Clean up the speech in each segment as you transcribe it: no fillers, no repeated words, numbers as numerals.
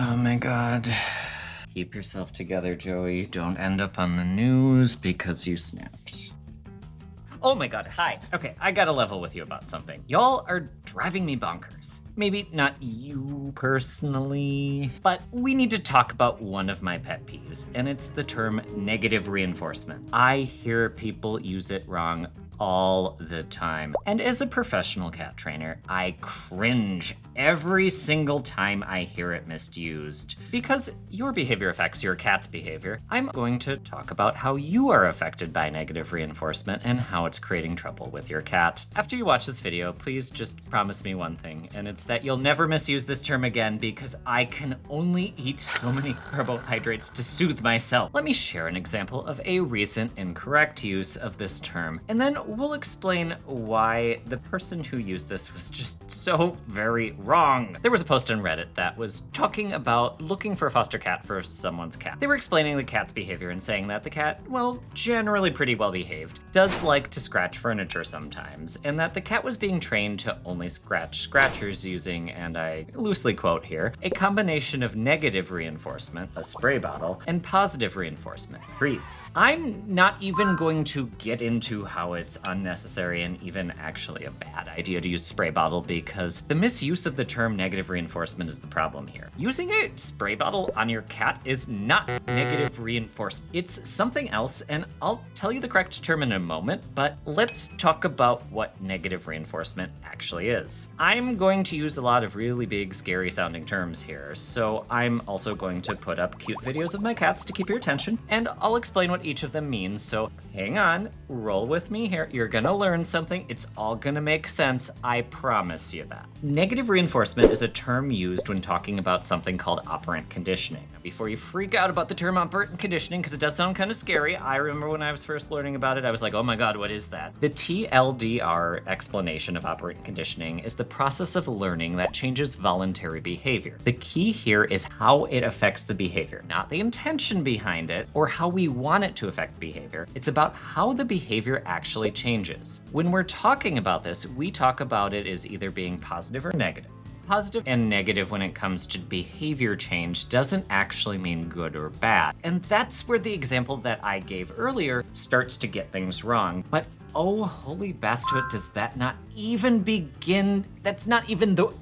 Oh my god. Keep yourself together, Joey. Don't end up on the news because you snapped. Oh my god, hi. Okay, I gotta level with you about something. Y'all are driving me bonkers. Maybe not you personally, but we need to talk about one of my pet peeves, and it's the term negative reinforcement. I hear people use it wrong all the time. And as a professional cat trainer, I cringe every single time I hear it misused. Because your behavior affects your cat's behavior, I'm going to talk about how you are affected by negative reinforcement and how it's creating trouble with your cat. After you watch this video, please just promise me one thing, and it's that you'll never misuse this term again because I can only eat so many carbohydrates to soothe myself. Let me share an example of a recent incorrect use of this term, and then we'll explain why the person who used this was just so very wrong. There was a post on Reddit that was talking about looking for a foster cat for someone's cat. They were explaining the cat's behavior and saying that the cat, well, generally pretty well behaved, does like to scratch furniture sometimes, and that the cat was being trained to only scratch scratchers using, and I loosely quote here, a combination of negative reinforcement, a spray bottle, and positive reinforcement, treats. I'm not even going to get into how it's unnecessary and even actually a bad idea to use spray bottle because the misuse of the term negative reinforcement is the problem here. Using a spray bottle on your cat is not negative reinforcement. It's something else, and I'll tell you the correct term in a moment, but let's talk about what negative reinforcement actually is. I'm going to use a lot of really big, scary sounding terms here, so I'm also going to put up cute videos of my cats to keep your attention, and I'll explain what each of them means, so hang on, roll with me here. You're gonna learn something. It's all gonna make sense. I promise you that. Negative reinforcement is a term used when talking about something called operant conditioning. Now, before you freak out about the term operant conditioning, because it does sound kind of scary, I remember when I was first learning about it, I was like, oh my god, what is that? The TLDR explanation of operant conditioning is the process of learning that changes voluntary behavior. The key here is how it affects the behavior, not the intention behind it or how we want it to affect behavior. It's about how the behavior actually changes. When we're talking about this, we talk about it as either being positive or negative. Positive and negative when it comes to behavior change doesn't actually mean good or bad. And that's where the example that I gave earlier starts to get things wrong. But oh, holy Bastoit, does that not even begin? That's not even the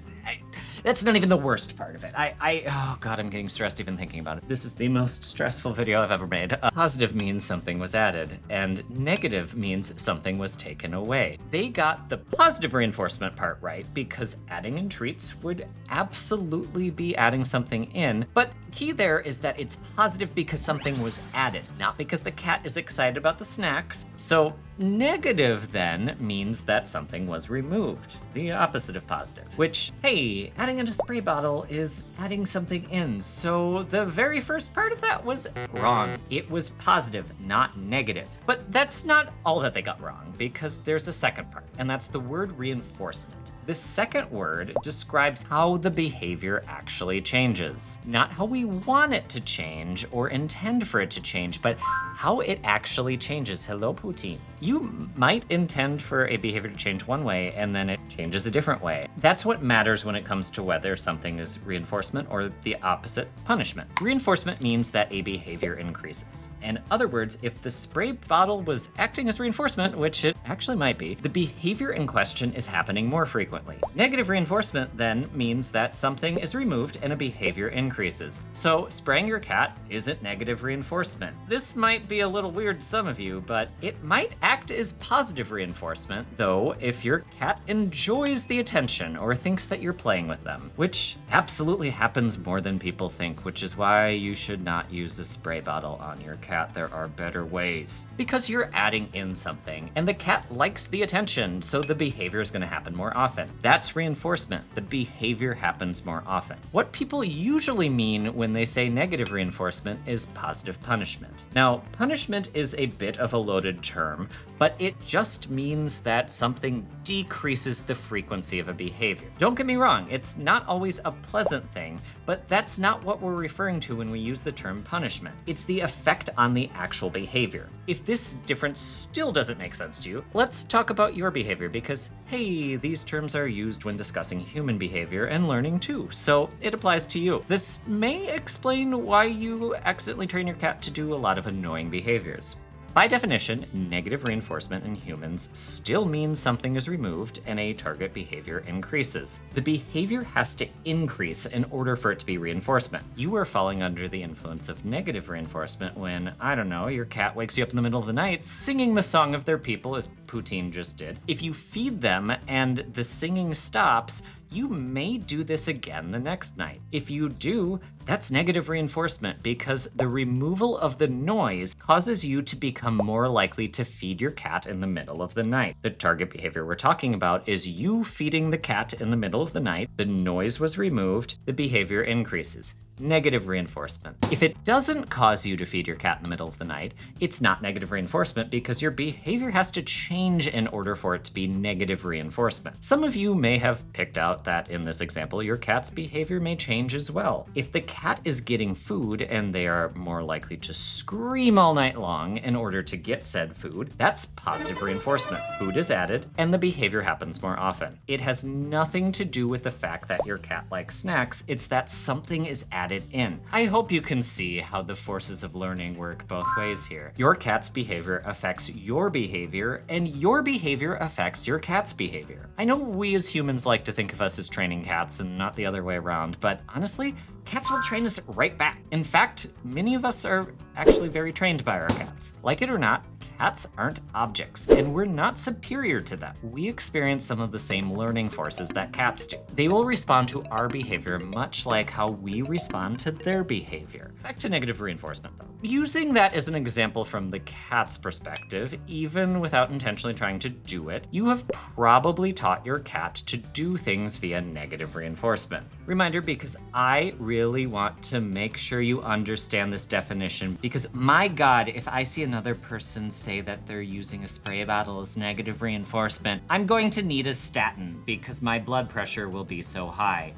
worst part of it. Oh god, I'm getting stressed even thinking about it. This is the most stressful video I've ever made. Positive means something was added, and negative means something was taken away. They got the positive reinforcement part right because adding in treats would absolutely be adding something in, but key there is that it's positive because something was added, not because the cat is excited about the snacks. So negative then means that something was removed, the opposite of positive, which, hey, adding in a spray bottle is adding something in. So the very first part of that was wrong. It was positive, not negative. But that's not all that they got wrong, because there's a second part, and that's the word reinforcement. The second word describes how the behavior actually changes. Not how we want it to change or intend for it to change, but how it actually changes. Hello, Poutine. You might intend for a behavior to change one way and then it changes a different way. That's what matters when it comes to whether something is reinforcement or the opposite, punishment. Reinforcement means that a behavior increases. In other words, if the spray bottle was acting as reinforcement, which it actually might be, the behavior in question is happening more frequently. Negative reinforcement then means that something is removed and a behavior increases. So spraying your cat isn't negative reinforcement. This might be a little weird to some of you, but it might act as positive reinforcement, though, if your cat enjoys the attention or thinks that you're playing with them, which absolutely happens more than people think, which is why you should not use a spray bottle on your cat. There are better ways. Because you're adding in something, and the cat likes the attention, so the behavior is going to happen more often. That's reinforcement. The behavior happens more often. What people usually mean when they say negative reinforcement is positive punishment. Now, punishment is a bit of a loaded term, but it just means that something decreases the frequency of a behavior. Don't get me wrong, it's not always a pleasant thing, but that's not what we're referring to when we use the term punishment. It's the effect on the actual behavior. If this difference still doesn't make sense to you, let's talk about your behavior because, hey, these terms terms are used when discussing human behavior and learning too, so it applies to you. This may explain why you accidentally train your cat to do a lot of annoying behaviors. By definition, negative reinforcement in humans still means something is removed and a target behavior increases. The behavior has to increase in order for it to be reinforcement. You are falling under the influence of negative reinforcement when, I don't know, your cat wakes you up in the middle of the night singing the song of their people, as Poutine just did. If you feed them and the singing stops, you may do this again the next night. If you do, that's negative reinforcement because the removal of the noise causes you to become more likely to feed your cat in the middle of the night. The target behavior we're talking about is you feeding the cat in the middle of the night, the noise was removed, the behavior increases. Negative reinforcement. If it doesn't cause you to feed your cat in the middle of the night, it's not negative reinforcement because your behavior has to change in order for it to be negative reinforcement. Some of you may have picked out that in this example, your cat's behavior may change as well. If the cat is getting food and they are more likely to scream all night long in order to get said food, that's positive reinforcement. Food is added and the behavior happens more often. It has nothing to do with the fact that your cat likes snacks, it's that something is added in. I hope you can see how the forces of learning work both ways here. Your cat's behavior affects your behavior, and your behavior affects your cat's behavior. I know we as humans like to think of us as training cats and not the other way around, but honestly, cats will train us right back. In fact, many of us are actually very trained by our cats. Like it or not, cats aren't objects, and we're not superior to them. We experience some of the same learning forces that cats do. They will respond to our behavior much like how we respond to their behavior. Back to negative reinforcement though. Using that as an example from the cat's perspective, even without intentionally trying to do it, you have probably taught your cat to do things via negative reinforcement. Reminder, because I really want to make sure you understand this definition, because my God, if I see another person say that they're using a spray bottle as negative reinforcement, I'm going to need a statin because my blood pressure will be so high.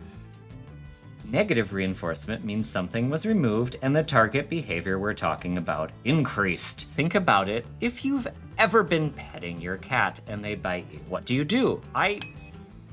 Negative reinforcement means something was removed and the target behavior we're talking about increased. Think about it. If you've ever been petting your cat and they bite you, what do? I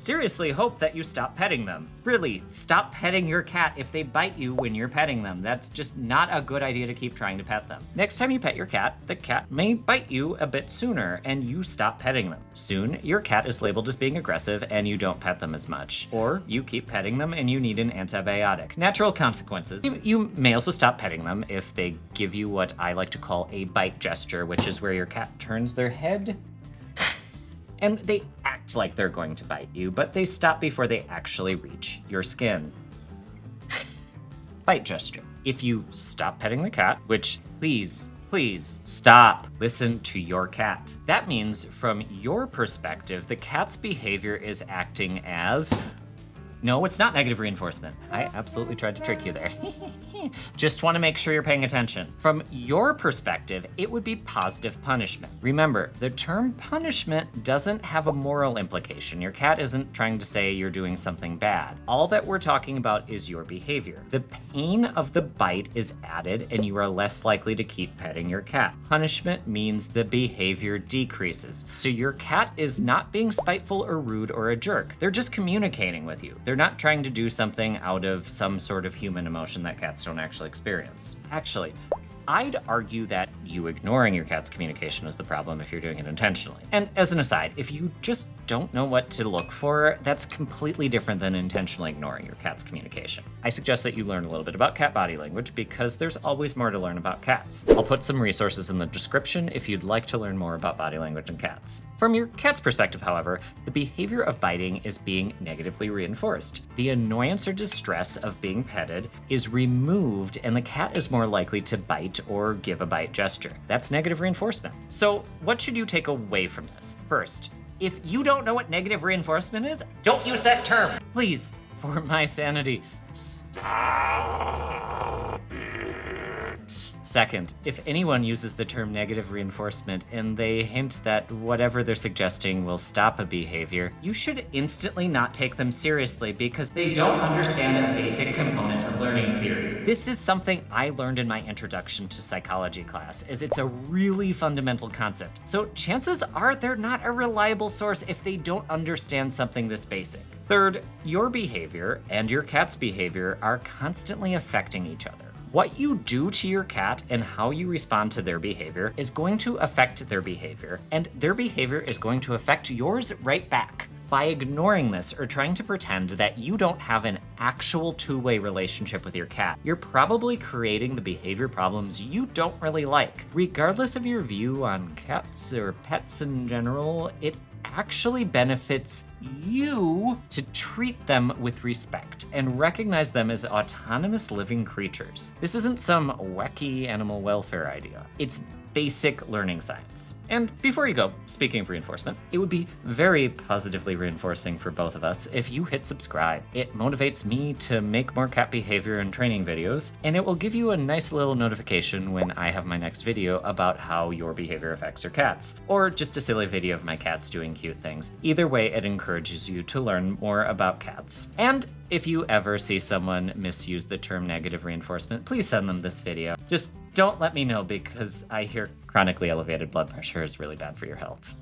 seriously hope that you stop petting them. Really, stop petting your cat if they bite you when you're petting them. That's just not a good idea to keep trying to pet them. Next time you pet your cat, the cat may bite you a bit sooner and you stop petting them. Soon, your cat is labeled as being aggressive and you don't pet them as much. Or you keep petting them and you need an antibiotic. Natural consequences. You may also stop petting them if they give you what I like to call a bite gesture, which is where your cat turns their head and they act like they're going to bite you, but they stop before they actually reach your skin. Bite gesture. If you stop petting the cat, which please stop, listen to your cat. That means from your perspective, the cat's behavior is acting as, no, it's not negative reinforcement. I absolutely tried to trick you there. Just want to make sure you're paying attention. From your perspective, it would be positive punishment. Remember, the term punishment doesn't have a moral implication. Your cat isn't trying to say you're doing something bad. All that we're talking about is your behavior. The pain of the bite is added and you are less likely to keep petting your cat. Punishment means the behavior decreases. So your cat is not being spiteful or rude or a jerk. They're just communicating with you. They're not trying to do something out of some sort of human emotion that cats don't actually experience. Actually, I'd argue that you ignoring your cat's communication is the problem if you're doing it intentionally. And as an aside, if you just don't know what to look for, that's completely different than intentionally ignoring your cat's communication. I suggest that you learn a little bit about cat body language because there's always more to learn about cats. I'll put some resources in the description if you'd like to learn more about body language and cats. From your cat's perspective, however, the behavior of biting is being negatively reinforced. The annoyance or distress of being petted is removed and the cat is more likely to bite or give a bite gesture. That's negative reinforcement. So what should you take away from this? First, if you don't know what negative reinforcement is, don't use that term. Please, for my sanity, stop it. Second, if anyone uses the term negative reinforcement and they hint that whatever they're suggesting will stop a behavior, you should instantly not take them seriously because they don't understand a basic component of learning theory. This is something I learned in my introduction to psychology class, as it's a really fundamental concept. So chances are they're not a reliable source if they don't understand something this basic. Third, your behavior and your cat's behavior are constantly affecting each other. What you do to your cat and how you respond to their behavior is going to affect their behavior, and their behavior is going to affect yours right back. By ignoring this or trying to pretend that you don't have an actual two-way relationship with your cat, you're probably creating the behavior problems you don't really like. Regardless of your view on cats or pets in general, it actually benefits you to treat them with respect and recognize them as autonomous living creatures. This isn't some wacky animal welfare idea. It's basic learning science. And before you go, speaking of reinforcement, it would be very positively reinforcing for both of us if you hit subscribe. It motivates me to make more cat behavior and training videos, and it will give you a nice little notification when I have my next video about how your behavior affects your cats, or just a silly video of my cats doing cute things. Either way, it encourages you to learn more about cats. And if you ever see someone misuse the term negative reinforcement, please send them this video. Just don't let me know because I hear chronically elevated blood pressure is really bad for your health.